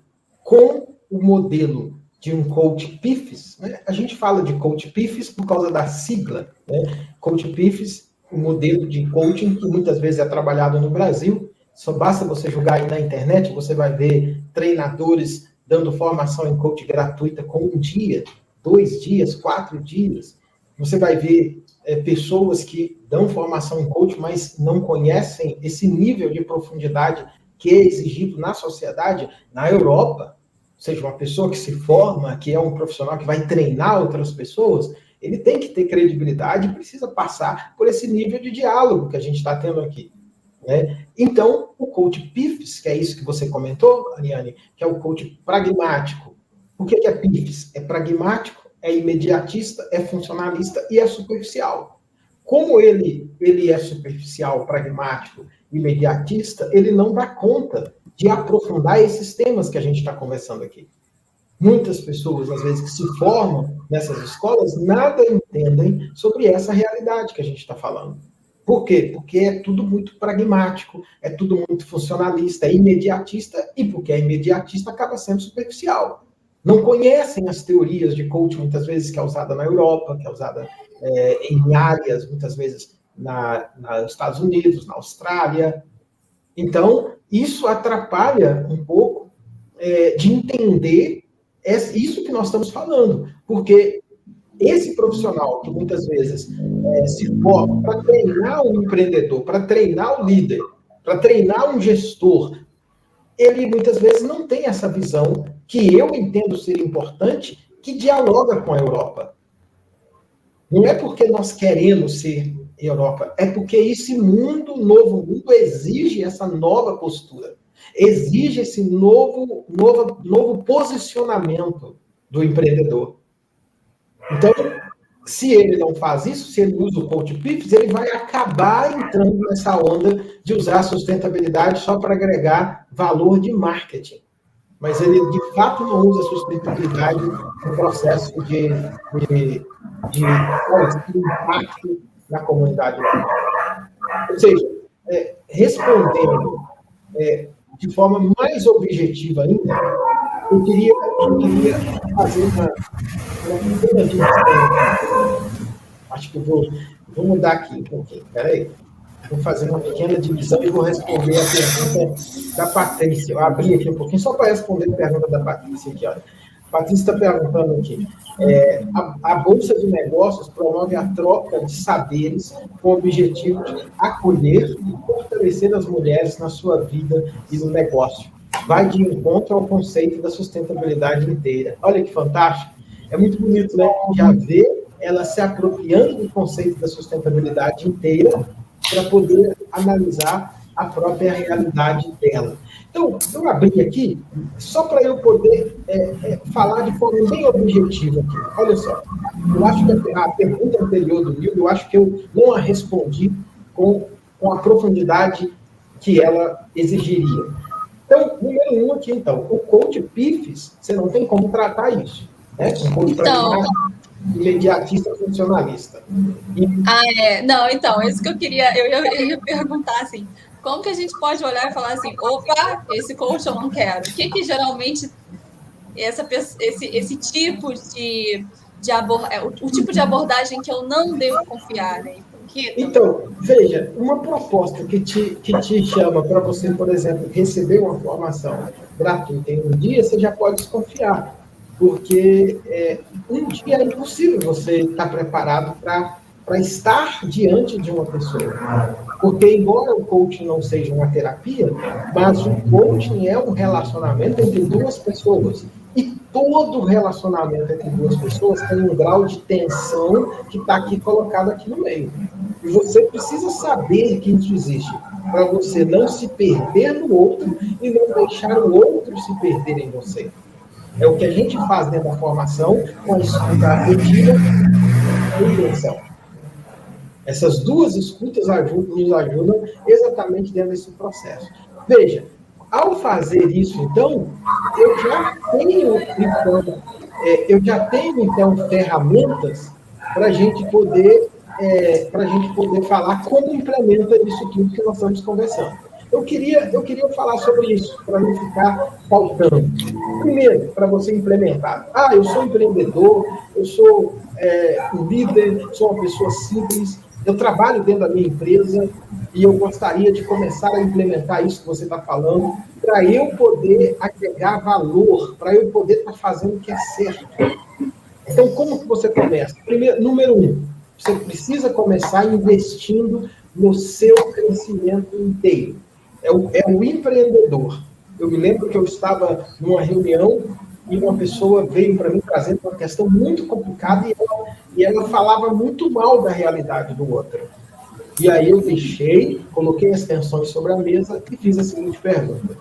com o modelo de um coach PIFES, né? A gente fala de coach PIFES por causa da sigla, né? Coach PIFES, o modelo de coaching que muitas vezes é trabalhado no Brasil. Só basta você jogar aí na internet, você vai ver treinadores dando formação em coach gratuita com 1 dia, 2 dias, 4 dias. Você vai ver pessoas que dão formação em coach, mas não conhecem esse nível de profundidade que é exigido na sociedade, na Europa. Ou seja, uma pessoa que se forma, que é um profissional que vai treinar outras pessoas, ele tem que ter credibilidade e precisa passar por esse nível de diálogo que a gente está tendo aqui. Né? Então, o coach PIFES, que é isso que você comentou, Ariane, que é o coach pragmático. O que é PIFES? É pragmático, é imediatista, é funcionalista e é superficial. Como ele é superficial, pragmático, imediatista, ele não dá conta de aprofundar esses temas que a gente está conversando aqui. Muitas pessoas, às vezes, que se formam nessas escolas, nada entendem sobre essa realidade que a gente está falando. Por quê? Porque é tudo muito pragmático, é tudo muito funcionalista, é imediatista, e porque é imediatista acaba sendo superficial. Não conhecem as teorias de coaching, muitas vezes, que é usada na Europa, que é usada em áreas, muitas vezes, nos Estados Unidos, na Austrália. Então, isso atrapalha um pouco de entender isso que nós estamos falando, porque esse profissional que muitas vezes se foca para treinar um empreendedor, para treinar o líder, para treinar um gestor, ele muitas vezes não tem essa visão que eu entendo ser importante, que dialoga com a Europa. Não é porque nós queremos ser Europa, é porque esse novo mundo exige essa nova postura, exige esse novo posicionamento do empreendedor. Então, se ele não faz isso, se ele usa o Coach Pips, ele vai acabar entrando nessa onda de usar a sustentabilidade só para agregar valor de marketing. Mas ele, de fato, não usa a sustentabilidade no processo de impacto na comunidade local. Ou seja, respondendo de forma mais objetiva ainda, eu queria fazer uma pequena divisão. Acho que eu vou mudar aqui um pouquinho. Espera aí. Vou fazer uma pequena divisão e vou responder a pergunta da Patrícia. Eu abri aqui um pouquinho só para responder a pergunta da Patrícia aqui. Olha. A Patrícia está perguntando aqui. A Bolsa de Negócios promove a troca de saberes com o objetivo de acolher e fortalecer as mulheres na sua vida e no negócio. Vai de encontro ao conceito da sustentabilidade inteira. Olha que fantástico. É muito bonito, né? Já ver ela se apropriando do conceito da sustentabilidade inteira para poder analisar a própria realidade dela. Então, eu abri aqui só para eu poder falar de forma bem objetiva aqui. Olha só, eu acho que a pergunta anterior do Nil, eu acho que eu não a respondi com a profundidade que ela exigiria. Então, número 1 aqui, então, o Coach Pips, você não tem como tratar isso, né? Um coach imediatista funcionalista. Não, então, isso que eu ia perguntar, assim, como que a gente pode olhar e falar assim, opa, esse coach eu não quero? O que geralmente esse tipo o tipo de abordagem que eu não devo confiar, né? Então, veja, uma proposta que te chama para você, por exemplo, receber uma formação gratuita em um dia, você já pode desconfiar, porque um dia é impossível você estar preparado para estar diante de uma pessoa. Porque, embora o coaching não seja uma terapia, mas o coaching é um relacionamento entre duas pessoas. E todo relacionamento entre duas pessoas tem um grau de tensão que está aqui colocado aqui no meio. E você precisa saber que isso existe, para você não se perder no outro e não deixar o outro se perder em você. É o que a gente faz dentro da formação com a escuta afetiva e a intenção. Essas duas escutas nos ajudam exatamente dentro desse processo. Veja, ao fazer isso, então, eu já tenho, ferramentas para a gente poder falar como implementa isso tudo que nós estamos conversando. Eu queria falar sobre isso, para não ficar faltando. Primeiro, para você implementar. Eu sou empreendedor, eu sou um líder, sou uma pessoa simples, eu trabalho dentro da minha empresa e eu gostaria de começar a implementar isso que você está falando, para eu poder agregar valor, para eu poder estar fazendo o que é certo. Então, como que você começa? Primeiro, número 1, você precisa começar investindo no seu crescimento inteiro. É o empreendedor. Eu me lembro que eu estava numa reunião e uma pessoa veio para mim trazendo uma questão muito complicada e ela falava muito mal da realidade do outro. E aí eu coloquei as tensões sobre a mesa e fiz a seguinte pergunta.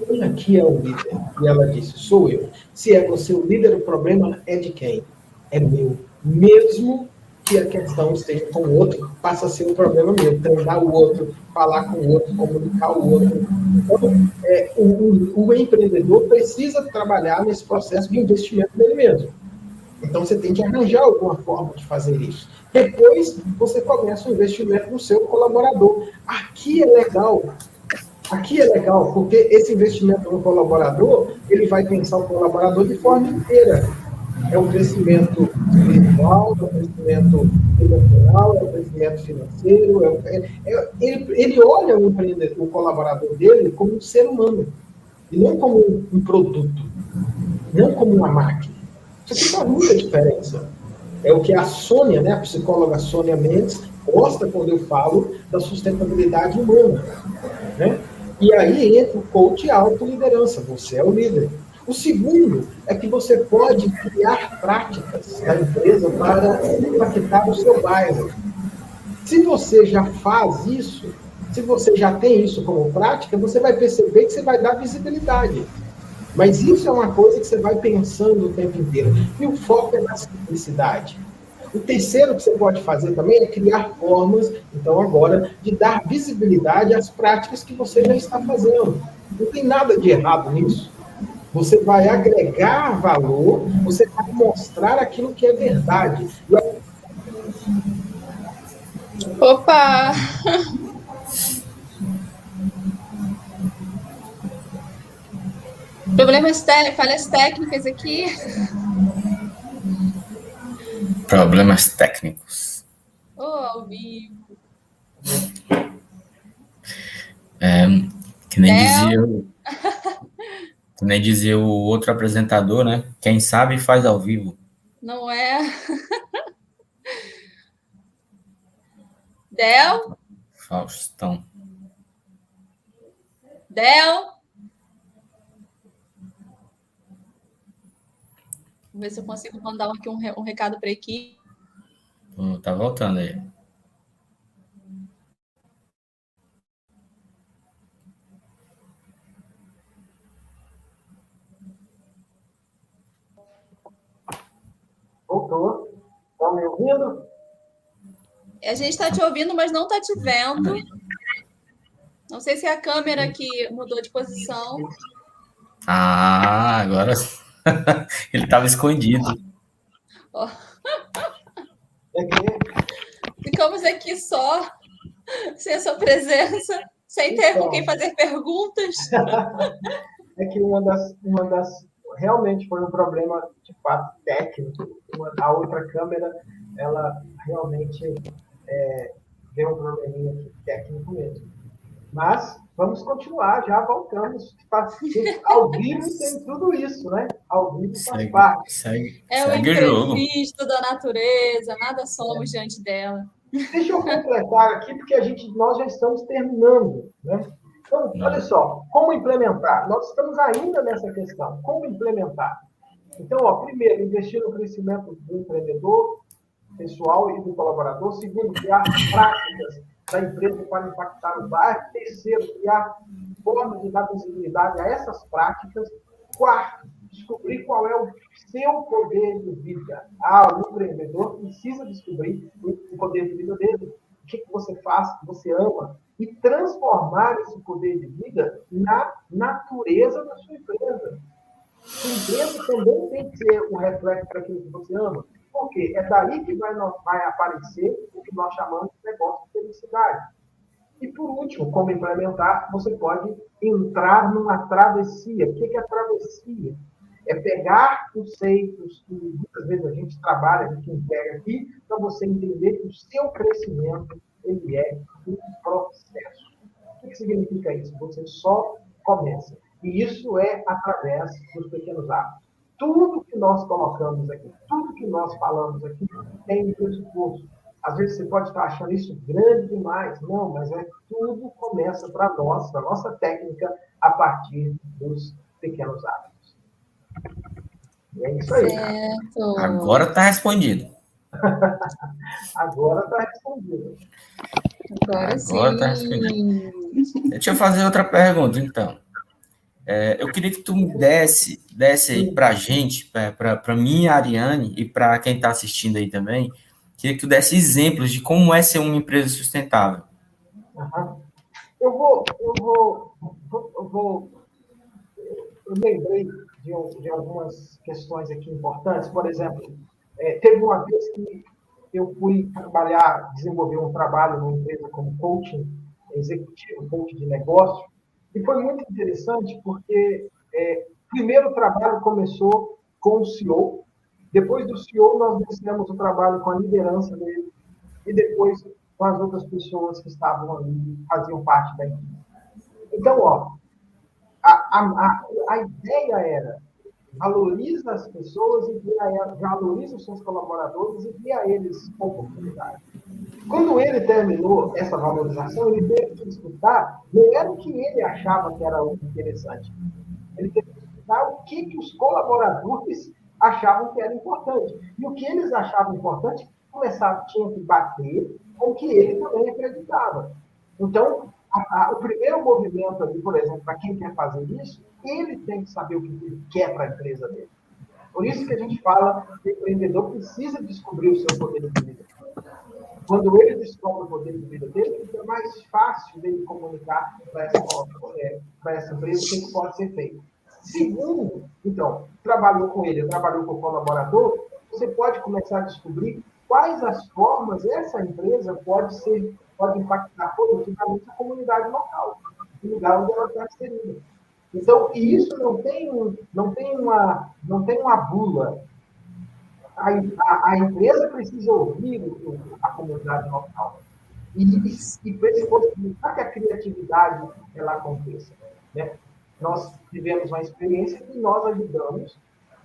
Quem aqui é o líder? E ela disse, sou eu. Se é você o líder, o problema é de quem? É meu. Mesmo que a questão esteja com o outro, passa a ser um problema meu. Treinar o outro, falar com o outro, comunicar o outro. Então, o empreendedor precisa trabalhar nesse processo de investimento dele mesmo. Então, você tem que arranjar alguma forma de fazer isso. Depois, você começa o investimento no seu colaborador. Aqui é legal, porque esse investimento no colaborador, ele vai pensar o colaborador de forma inteira. É o crescimento espiritual, é o crescimento emocional, é o crescimento financeiro. Ele olha o colaborador dele como um ser humano, e não como um produto, não como uma máquina. Isso aqui faz muita diferença. É o que a Sônia, né, a psicóloga Sônia Mendes, gosta quando eu falo da sustentabilidade humana. Né? E aí entra o coach e a autoliderança. Você é o líder. O segundo é que você pode criar práticas da empresa para impactar o seu bairro. Se você já faz isso, se você já tem isso como prática, você vai perceber que você vai dar visibilidade. Mas isso é uma coisa que você vai pensando o tempo inteiro. E o foco é na simplicidade. O terceiro que você pode fazer também é criar formas, então agora, de dar visibilidade às práticas que você já está fazendo. Não tem nada de errado nisso. Você vai agregar valor, você vai mostrar aquilo que é verdade. Opa! Falhas técnicas aqui. Problemas técnicos. Ao vivo. Que nem dizia o outro apresentador, né? Quem sabe faz ao vivo. Não é? Del? Faustão. Del? Vou ver se eu consigo mandar aqui um recado para a equipe. Tá voltando aí. Voltou. Estão me ouvindo? A gente está te ouvindo, mas não está te vendo. Não sei se é a câmera que mudou de posição. Ah, agora ele estava escondido. Oh. Ficamos aqui só, sem a sua presença, sem ter com quem fazer perguntas. É que uma das realmente foi um problema de fato técnico. A outra câmera, ela realmente deu um probleminha aqui, técnico mesmo. Mas vamos continuar, já voltamos. Ao vivo tem tudo isso, né? Ao vivo faz parte. Segue o imprevisto da natureza, nada somos diante dela. Deixa eu completar aqui, porque nós já estamos terminando, né? Então, olha só, como implementar? Nós estamos ainda nessa questão. Como implementar? Então, primeiro, investir no crescimento do empreendedor pessoal e do colaborador. Segundo, criar práticas da empresa para impactar o bairro. Terceiro, criar formas de dar visibilidade a essas práticas. Quarto, descobrir qual é o seu poder de vida. O empreendedor precisa descobrir o poder de vida dele. O que você faz, que você ama, e transformar esse poder de vida na natureza da sua empresa. Sua empresa também tem que ser um reflexo daquilo que você ama. Por quê? É daí que vai aparecer o que nós chamamos de negócio de felicidade. E, por último, como implementar, você pode entrar numa travessia. O que é travessia? É pegar conceitos que muitas vezes a gente trabalha, a gente pega aqui, para você entender que o seu crescimento ele é um processo. O que significa isso? Você só começa. E isso é através dos pequenos hábitos. Tudo que nós colocamos aqui, tudo que nós falamos aqui, tem um pressuposto. Às vezes você pode estar achando isso grande demais. Não, mas tudo começa para nós, na nossa técnica, a partir dos pequenos hábitos. E é isso aí. Certo. Agora está respondido. Agora está respondido. Agora sim. Tá respondido. Deixa eu fazer outra pergunta, então. Eu queria que tu me desse aí para a gente, para mim, a Ariane, e para quem está assistindo aí também, queria que tu desse exemplos de como é ser uma empresa sustentável. Uhum. Eu lembrei de algumas questões aqui importantes. Por exemplo, Teve uma vez que eu fui desenvolver um trabalho numa empresa como coaching executivo, coaching de negócio, e foi muito interessante porque primeiro o trabalho começou com o CEO, depois do CEO nós iniciamos o trabalho com a liderança dele, e depois com as outras pessoas que estavam ali, faziam parte da equipe. Então, a ideia era valoriza as pessoas e valoriza os seus colaboradores e dê a eles oportunidade. Quando ele terminou essa valorização, ele teve que escutar, não era o que ele achava que era interessante. Ele teve que escutar o que os colaboradores achavam que era importante. E o que eles achavam importante, tinha que bater com o que ele também acreditava. Então, o primeiro movimento ali, por exemplo, para quem quer fazer isso, ele tem que saber o que ele quer para a empresa dele. Por isso que a gente fala que o empreendedor precisa descobrir o seu poder de vida. Quando ele descobre o poder de vida dele, fica mais fácil dele comunicar para essa empresa o que pode ser feito. Segundo, então, trabalhou com ele, trabalhou com o colaborador, você pode começar a descobrir quais as formas essa empresa pode impactar positivamente a comunidade local, no lugar onde ela está inserida. Então, isso não tem uma bula. A empresa precisa ouvir a comunidade local e possibilitar que a criatividade ela aconteça. Né? Nós tivemos uma experiência que nós ajudamos,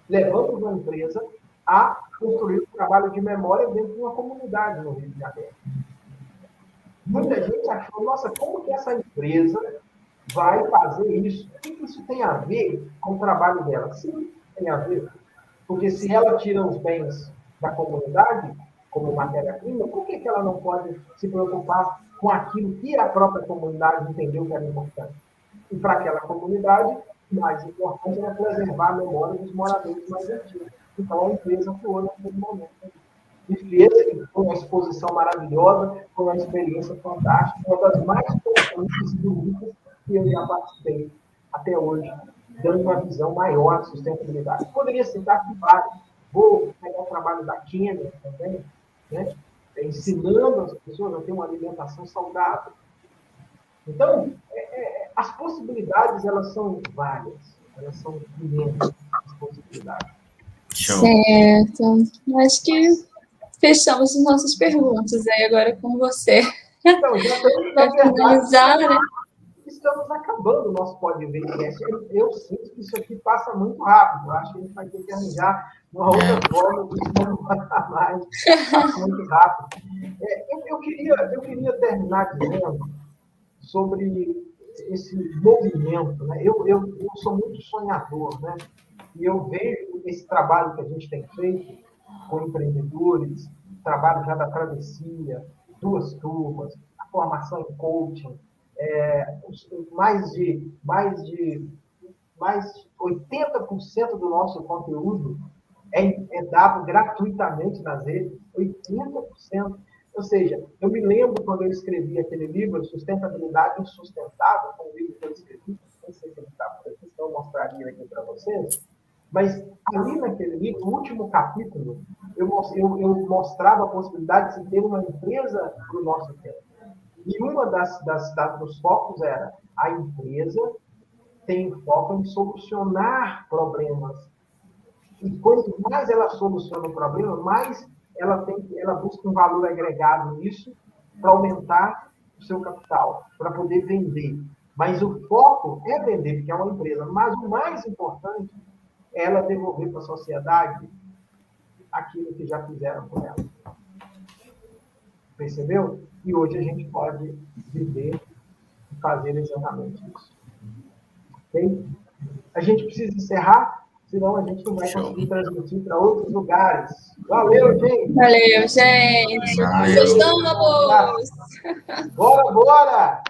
levamos a empresa a construir um trabalho de memória dentro de uma comunidade no Rio de Janeiro. Muita gente achou, nossa, como que essa empresa vai fazer isso? O que isso tem a ver com o trabalho dela? Sim, tem a ver. Porque se ela tira os bens da comunidade, como matéria-prima, por que ela não pode se preocupar com aquilo que a própria comunidade entendeu que era importante? E para aquela comunidade, o mais importante era preservar a memória dos moradores mais antigos. Então, a empresa atuou naquele momento. E fez com uma exposição maravilhosa, com uma experiência fantástica, uma das mais importantes e bonitas que eu já participei até hoje, dando uma visão maior de sustentabilidade. Poderia citar aqui vários. Vou pegar o trabalho da Kênia também, né? Ensinando as pessoas a ter uma alimentação saudável. Então, as possibilidades, elas são várias. Elas são imensas, as possibilidades. Certo. Acho que fechamos as nossas perguntas aí agora com você. Então, já estamos, na verdade, né? Estamos acabando o nosso podcast. Eu sinto que isso aqui passa muito rápido. Eu acho que a gente vai ter que arranjar uma outra forma de não passar mais. Passa muito rápido. Eu queria terminar dizendo sobre esse movimento. Né? Eu sou muito sonhador, né? E eu vejo esse trabalho que a gente tem feito com empreendedores, trabalho já da travessia, 2 turmas, a formação em coaching, mais de 80% do nosso conteúdo é dado gratuitamente nas redes, 80%. Ou seja, eu me lembro quando eu escrevi aquele livro, Sustentabilidade Insustentável, um livro que eu escrevi, não sei se ele está por aqui, então eu mostraria aqui para vocês, mas ali naquele livro, no último capítulo, eu mostrava a possibilidade de se ter uma empresa para o nosso tempo. E uma dos focos era a empresa tem foco em solucionar problemas. E quanto mais ela soluciona o problema, mais ela busca um valor agregado nisso para aumentar o seu capital, para poder vender. Mas o foco é vender, porque é uma empresa. Mas o mais importante é ela devolver para a sociedade aquilo que já fizeram com ela. Percebeu? E hoje a gente pode viver e fazer exatamente isso. Ok? A gente precisa encerrar, senão a gente não vai conseguir transmitir para outros lugares. Valeu, gente! Valeu, gente! Gostamos! Bora!